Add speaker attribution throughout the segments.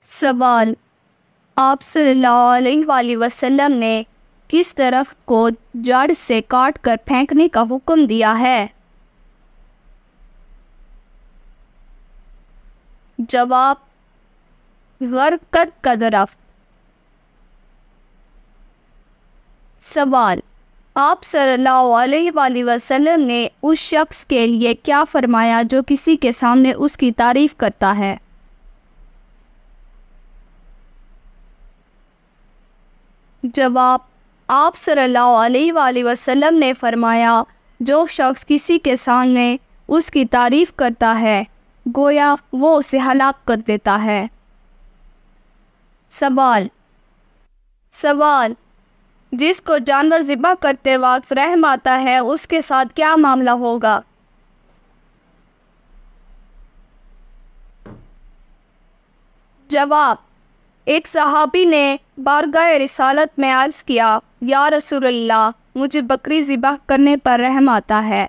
Speaker 1: سوال: آپ صلی اللہ علیہ وآلہ وسلم نے کس درخت کو جڑ سے کاٹ کر پھینکنے کا حکم دیا ہے؟ جواب: غرقد کا درخت۔ سوال: آپ صلی اللہ علیہ وآلہ وسلم نے اس شخص کے لیے کیا فرمایا جو کسی کے سامنے اس کی تعریف کرتا ہے؟ جواب: آپ صلی اللہ علیہ وآلہ وسلم نے فرمایا، جو شخص کسی کے سامنے اس کی تعریف کرتا ہے گویا وہ اسے ہلاک کر دیتا ہے۔ سوال: جس کو جانور ذبح کرتے وقت رحم آتا ہے اس کے ساتھ کیا معاملہ ہوگا؟ جواب: ایک صحابی نے بارگاہ رسالت میں عرض کیا، یا رسول اللہ، مجھے بکری ذبح کرنے پر رحم آتا ہے۔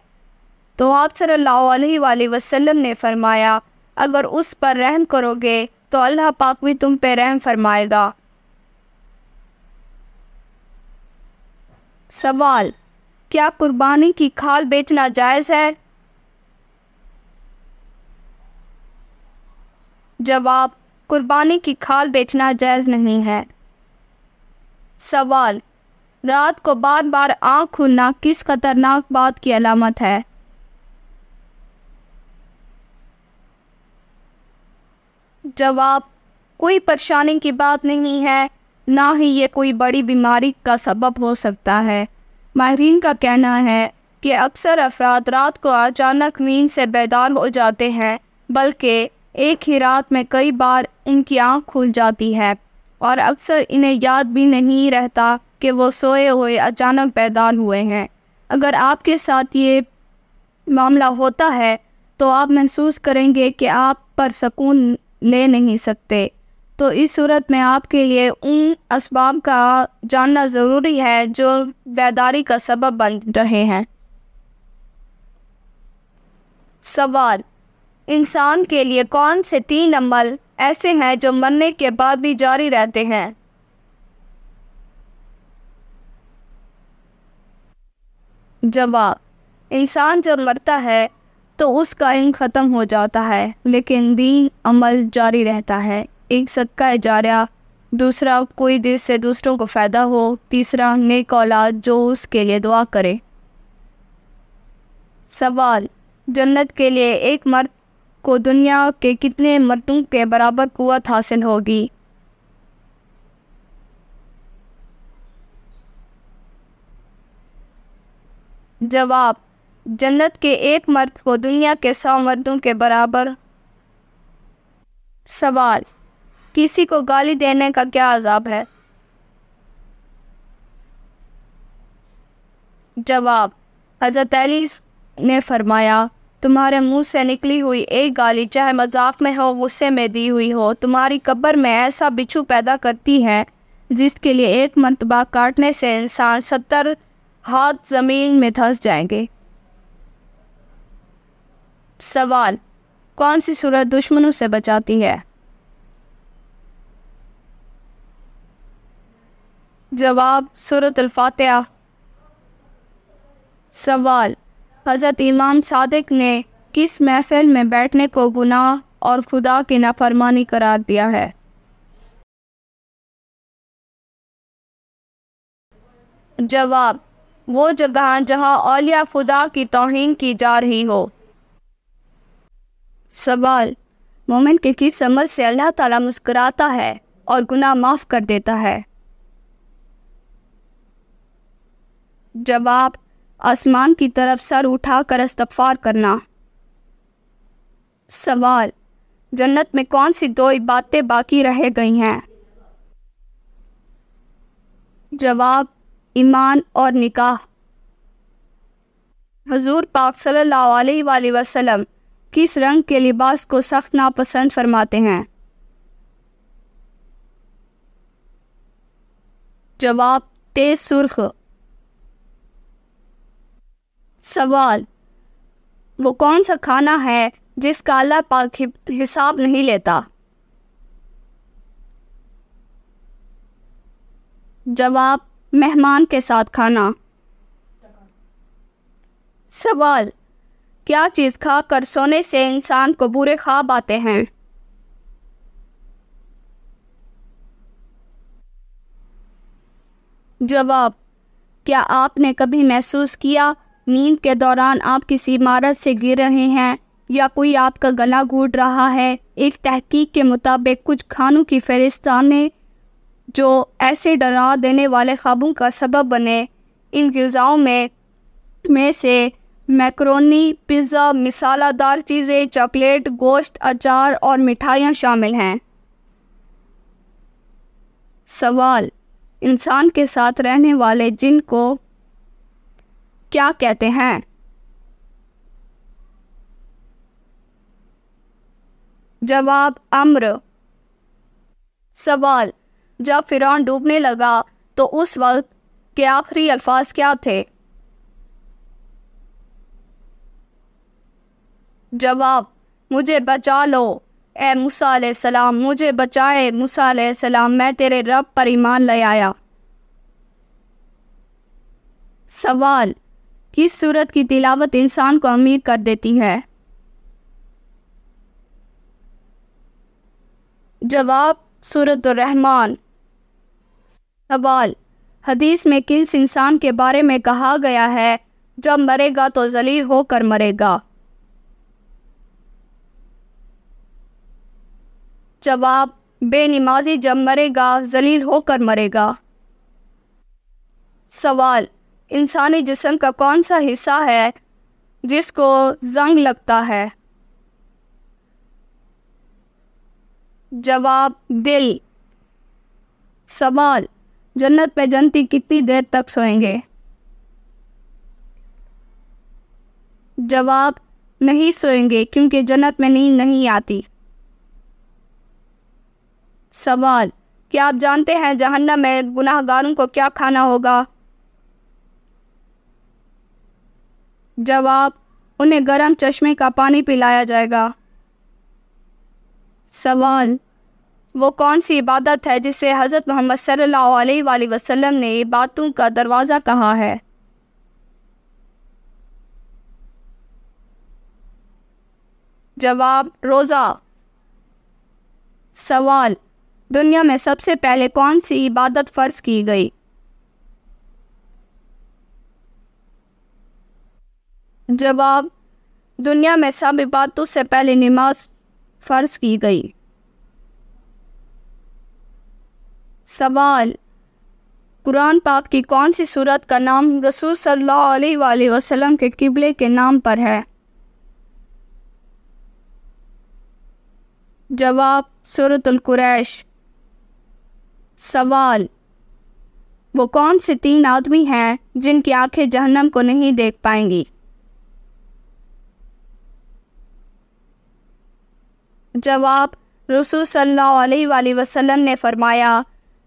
Speaker 1: تو آپ صلی اللہ علیہ وآلہ وسلم نے فرمایا، اگر اس پر رحم کرو گے تو اللہ پاک بھی تم پہ رحم فرمائے گا۔ سوال: کیا قربانی کی کھال بیچنا جائز ہے؟ جواب: قربانی کی کھال بیچنا جائز نہیں ہے۔ سوال: رات کو بار بار آنکھ کھلنا کس خطرناک بات کی علامت ہے؟ جواب: کوئی پریشانی کی بات نہیں ہے، نہ ہی یہ کوئی بڑی بیماری کا سبب ہو سکتا ہے۔ ماہرین کا کہنا ہے کہ اکثر افراد رات کو اچانک نیند سے بیدار ہو جاتے ہیں، بلکہ ایک ہی رات میں کئی بار ان کی آنکھ کھل جاتی ہے اور اکثر انہیں یاد بھی نہیں رہتا کہ وہ سوئے ہوئے اچانک بیدار ہوئے ہیں۔ اگر آپ کے ساتھ یہ معاملہ ہوتا ہے تو آپ محسوس کریں گے کہ آپ پر سکون لے نہیں سکتے، تو اس صورت میں آپ کے لیے ان اسباب کا جاننا ضروری ہے جو بیداری کا سبب بن رہے ہیں۔ سوال: انسان کے لیے کون سے 3 عمل ایسے ہیں جو مرنے کے بعد بھی جاری رہتے ہیں؟ جواب: انسان جب مرتا ہے تو اس کا علم ختم ہو جاتا ہے، لیکن دین عمل جاری رہتا ہے۔ ایک صدقہ جاریہ، دوسرا کوئی جس سے دوسروں کو فائدہ ہو، تیسرا نیک اولاد جو اس کے لیے دعا کرے۔ سوال: جنت کے لیے ایک مرد کو دنیا کے کتنے مردوں کے برابر قوت حاصل ہوگی؟ جواب: جنت کے ایک مرد کو دنیا کے 100 مردوں کے برابر۔ سوال: کسی کو گالی دینے کا کیا عذاب ہے؟ جواب: حضرت علی نے فرمایا، تمہارے منہ سے نکلی ہوئی ایک گالی چاہے مذاق میں ہو، غصے میں دی ہوئی ہو، تمہاری قبر میں ایسا بچھو پیدا کرتی ہے جس کے لیے ایک مرتبہ کاٹنے سے انسان 70 ہاتھ زمین میں دھنس جائیں گے۔ سوال: کون سی سورت دشمنوں سے بچاتی ہے؟ جواب: سورۃ الفاتحہ۔ سوال: حضرت امام صادق نے کس محفل میں بیٹھنے کو گناہ اور خدا کی نافرمانی قرار دیا ہے؟ جواب: وہ جگہ جہاں اولیاء خدا کی توہین کی جا رہی ہو۔ سوال: مومن کے کس عمل سے اللہ تعالیٰ مسکراتا ہے اور گناہ معاف کر دیتا ہے؟ جواب: آسمان کی طرف سر اٹھا کر استغفار کرنا۔ سوال: جنت میں کون سی 2 باتیں باقی رہ گئی ہیں؟ جواب: ایمان اور نکاح۔ حضور پاک صلی اللہ علیہ وآلہ وسلم کس رنگ کے لباس کو سخت ناپسند فرماتے ہیں؟ جواب: تیز سرخ۔ سوال: وہ کون سا کھانا ہے جس کا اللہ پاک حساب نہیں لیتا؟ جواب: مہمان کے ساتھ کھانا۔ سوال: کیا چیز کھا کر سونے سے انسان کو برے خواب آتے ہیں؟ جواب: کیا آپ نے کبھی محسوس کیا نیند کے دوران آپ کسی عمارت سے گر رہے ہیں یا کوئی آپ کا گلا گھونٹ رہا ہے؟ ایک تحقیق کے مطابق کچھ کھانوں کی فہرستیں جو ایسے ڈرا دینے والے خوابوں کا سبب بنے، ان غذاؤں میں سے میکرونی، پیزا، مسالہ دار چیزیں، چاکلیٹ، گوشت، اچار اور مٹھائیاں شامل ہیں۔ سوال: انسان کے ساتھ رہنے والے جن کو کیا کہتے ہیں؟ جواب: امر۔ سوال: جب فرعون ڈوبنے لگا تو اس وقت کے آخری الفاظ کیا تھے؟ جواب: مجھے بچا لو اے موسیٰ علیہ السلام، مجھے بچائے موسیٰ علیہ السلام، میں تیرے رب پر ایمان لے آیا۔ سوال: کس سورت کی تلاوت انسان کو امیر کر دیتی ہے؟ جواب: سورۃ الرحمن۔ سوال: حدیث میں کس انسان کے بارے میں کہا گیا ہے جب مرے گا تو ذلیل ہو کر مرے گا؟ جواب: بے نمازی جب مرے گا ذلیل ہو کر مرے گا۔ سوال: انسانی جسم کا کون سا حصہ ہے جس کو زنگ لگتا ہے؟ جواب: دل۔ سوال: جنت میں جنتی کتنی دیر تک سوئیں گے؟ جواب: نہیں سوئیں گے کیونکہ جنت میں نیند نہیں آتی۔ سوال: کیا آپ جانتے ہیں جہنم میں گناہ گاروں کو کیا کھانا ہوگا؟ جواب: انہیں گرم چشمے کا پانی پلایا جائے گا۔ سوال: وہ کون سی عبادت ہے جسے حضرت محمد صلی اللہ علیہ وآلہ وسلم نے عبادتوں کا دروازہ کہا ہے؟ جواب: روزہ۔ سوال: دنیا میں سب سے پہلے کون سی عبادت فرض کی گئی؟ جواب: دنیا میں سب عبادتوں سے پہلے نماز فرض کی گئی۔ سوال: قرآن پاک کی کون سی سورت کا نام رسول صلی اللہ علیہ وآلہ وسلم کے قبلے کے نام پر ہے؟ جواب: سورۃ القریش۔ سوال: وہ کون سے 3 آدمی ہیں جن کی آنکھیں جہنم کو نہیں دیکھ پائیں گی؟ جواب: رسول صلی اللہ علیہ وآلہ وسلم نے فرمایا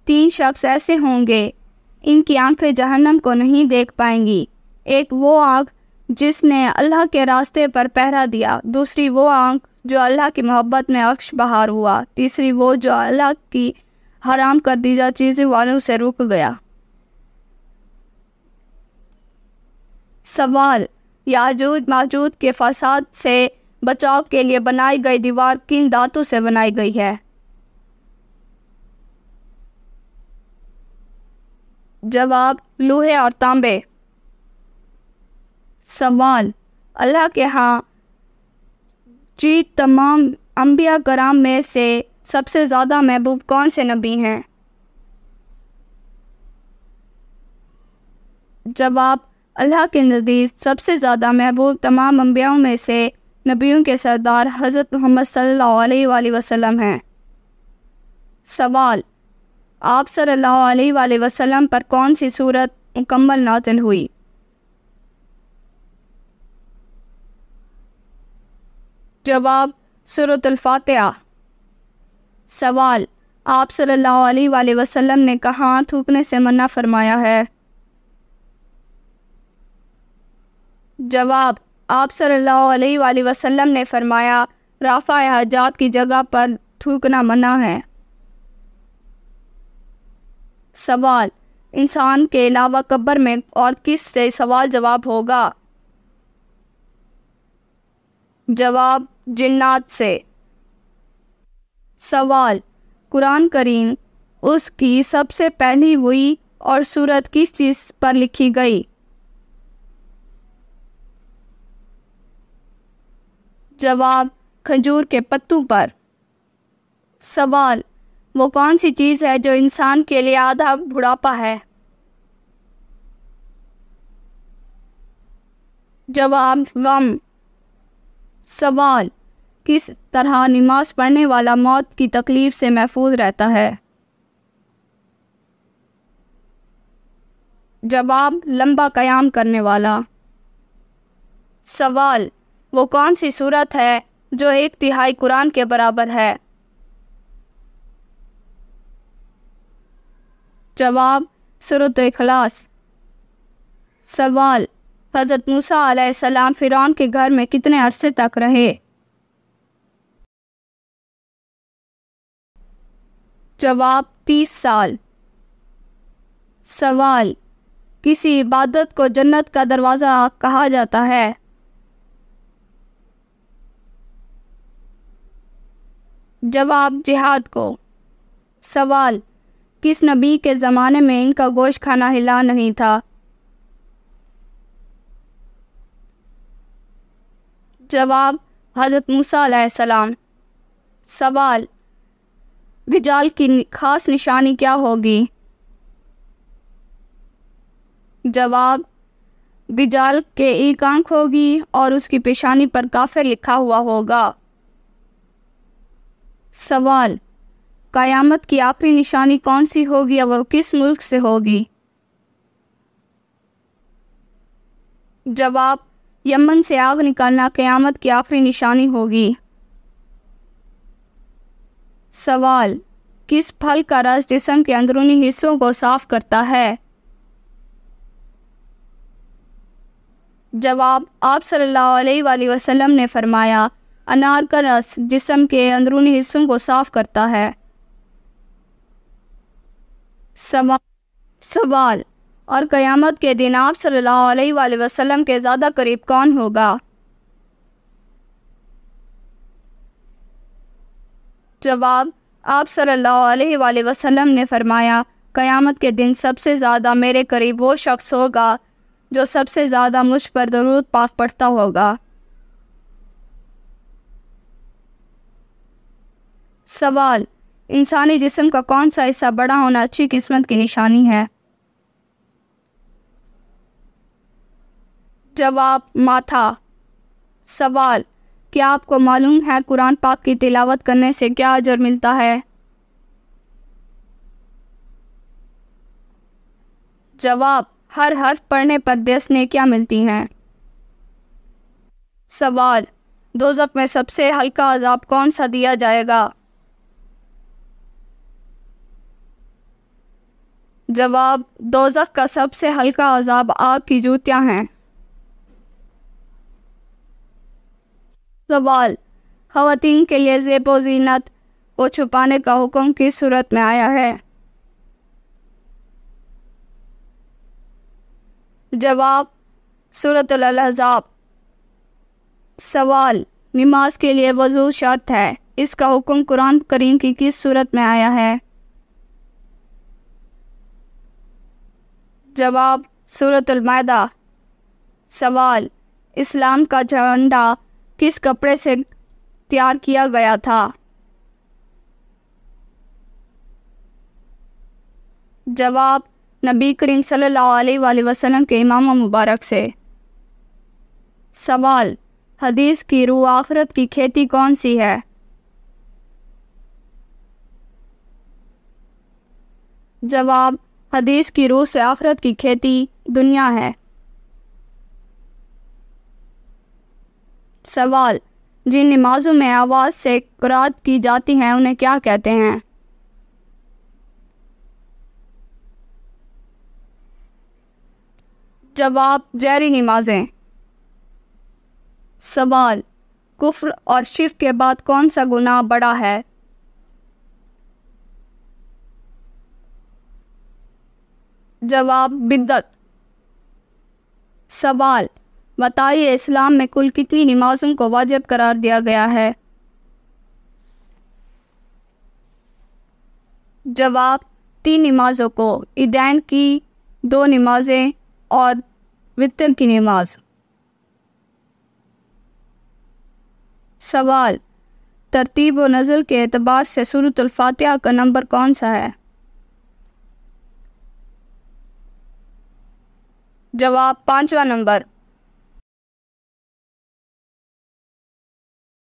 Speaker 1: 3 شخص ایسے ہوں گے ان کی آنکھیں جہنم کو نہیں دیکھ پائیں گی۔ ایک وہ آنکھ جس نے اللہ کے راستے پر پہرا دیا، دوسری وہ آنکھ جو اللہ کی محبت میں عکش بہار ہوا، تیسری وہ جو اللہ کی حرام کر دیدہ چیزیں والوں سے رک گیا۔ سوال: یاجوج ماجوج کے فساد سے بچاؤ کے لیے بنائی گئی دیوار کن دھاتوں سے بنائی گئی ہے؟ جواب: لوہے اور تانبے۔ سوال: اللہ کے ہاں تمام انبیاء کرام میں سے سب سے زیادہ محبوب کون سے نبی ہیں؟ جواب: اللہ کے نزدیک سب سے زیادہ محبوب تمام انبیاء میں سے نبیوں کے سردار حضرت محمد صلی اللہ علیہ وآلہ وسلم ہیں۔ سوال: آپ صلی اللہ علیہ وآلہ وسلم پر کون سی سورت مکمل نازل ہوئی؟ جواب: سورۃ الفاتحہ۔ سوال: آپ صلی اللہ علیہ وآلہ وسلم نے کہاں تھوکنے سے منع فرمایا ہے؟ جواب: آپ صلی اللہ علیہ وآلہ وسلم نے فرمایا رافع حاجات کی جگہ پر تھوکنا منع ہے۔ سوال: انسان کے علاوہ قبر میں اور کس سے سوال جواب ہوگا؟ جواب جنات سے۔ سوال، قرآن کریم اس کی سب سے پہلی ہوئی اور سورت کس چیز پر لکھی گئی؟ جواب کھجور کے پتوں پر۔ سوال، وہ کون سی چیز ہے جو انسان کے لیے آدھا بڑھاپا ہے؟ جواب غم۔ سوال، کس طرح نماز پڑھنے والا موت کی تکلیف سے محفوظ رہتا ہے؟ جواب لمبا قیام کرنے والا۔ سوال، وہ کون سی سورت ہے جو 1/3 قرآن کے برابر ہے؟ جواب سورۃ اخلاص۔ سوال، حضرت موسیٰ علیہ السلام فرعون کے گھر میں کتنے عرصے تک رہے؟ جواب 30 سال۔ سوال، کسی عبادت کو جنت کا دروازہ کہا جاتا ہے؟ جواب جہاد کو۔ سوال، کس نبی کے زمانے میں ان کا گوشت کھانا حلال نہیں تھا؟ جواب حضرت موسیٰ علیہ السلام۔ سوال، دجال کی خاص نشانی کیا ہوگی؟ جواب دجال کے ایک آنکھ ہوگی اور اس کی پیشانی پر کافر لکھا ہوا ہوگا۔ سوال، قیامت کی آخری نشانی کون سی ہوگی اور کس ملک سے ہوگی؟ جواب یمن سے آگ نکالنا قیامت کی آخری نشانی ہوگی۔ سوال، کس پھل کا رس جسم کے اندرونی حصوں کو صاف کرتا ہے؟ جواب آپ صلی اللہ علیہ وآلہ وسلم نے فرمایا، انار کا رس جسم کے اندرونی حصوں کو صاف کرتا ہے۔ سوال، اور قیامت کے دن آپ صلی اللہ علیہ وآلہ وسلم کے زیادہ قریب کون ہوگا؟ جواب آپ صلی اللہ علیہ وآلہ وسلم نے فرمایا، قیامت کے دن سب سے زیادہ میرے قریب وہ شخص ہوگا جو سب سے زیادہ مجھ پر درود پاک پڑھتا ہوگا۔ سوال، انسانی جسم کا کون سا حصہ بڑا ہونا اچھی قسمت کی نشانی ہے؟ جواب ماتھا۔ سوال، کیا آپ کو معلوم ہے قرآن پاک کی تلاوت کرنے سے کیا اجر ملتا ہے؟ جواب ہر حرف پڑھنے پر 10 نیکیاں ملتی ہیں۔ سوال، دوزخ میں سب سے ہلکا عذاب کون سا دیا جائے گا؟ جواب دوزخ کا سب سے ہلکا عذاب آگ کی جوتیاں ہیں۔ سوال، خواتین کے لیے زیب و زینت کو چھپانے کا حکم کس صورت میں آیا ہے؟ جواب سورۃ الاحزاب۔ سوال، نماز کے لیے وضو شرط ہے، اس کا حکم قرآن کریم کی کس صورت میں آیا ہے؟ جواب سورۃ المائدہ۔ سوال، اسلام کا جھنڈا کس کپڑے سے تیار کیا گیا تھا؟ جواب نبی کریم صلی اللہ علیہ وآلہ وسلم کے امامہ مبارک سے۔ سوال، حدیث کی روح آخرت کی کھیتی کون سی ہے؟ جواب حدیث کی روح سے آخرت کی کھیتی دنیا ہے۔ سوال، جن نمازوں میں آواز سے قرات کی جاتی ہیں انہیں کیا کہتے ہیں؟ جواب جہری نمازیں۔ سوال، کفر اور شرک کے بعد کون سا گناہ بڑا ہے؟ جواب بدعت۔ سوال، بتائیے اسلام میں کل کتنی نمازوں کو واجب قرار دیا گیا ہے؟ جواب 3 نمازوں کو، عیدین کی 2 نمازیں اور وتر کی نماز۔ سوال، ترتیب و نزول کے اعتبار سے سورۃ الفاتحہ کا نمبر کون سا ہے؟ جواب 5واں نمبر۔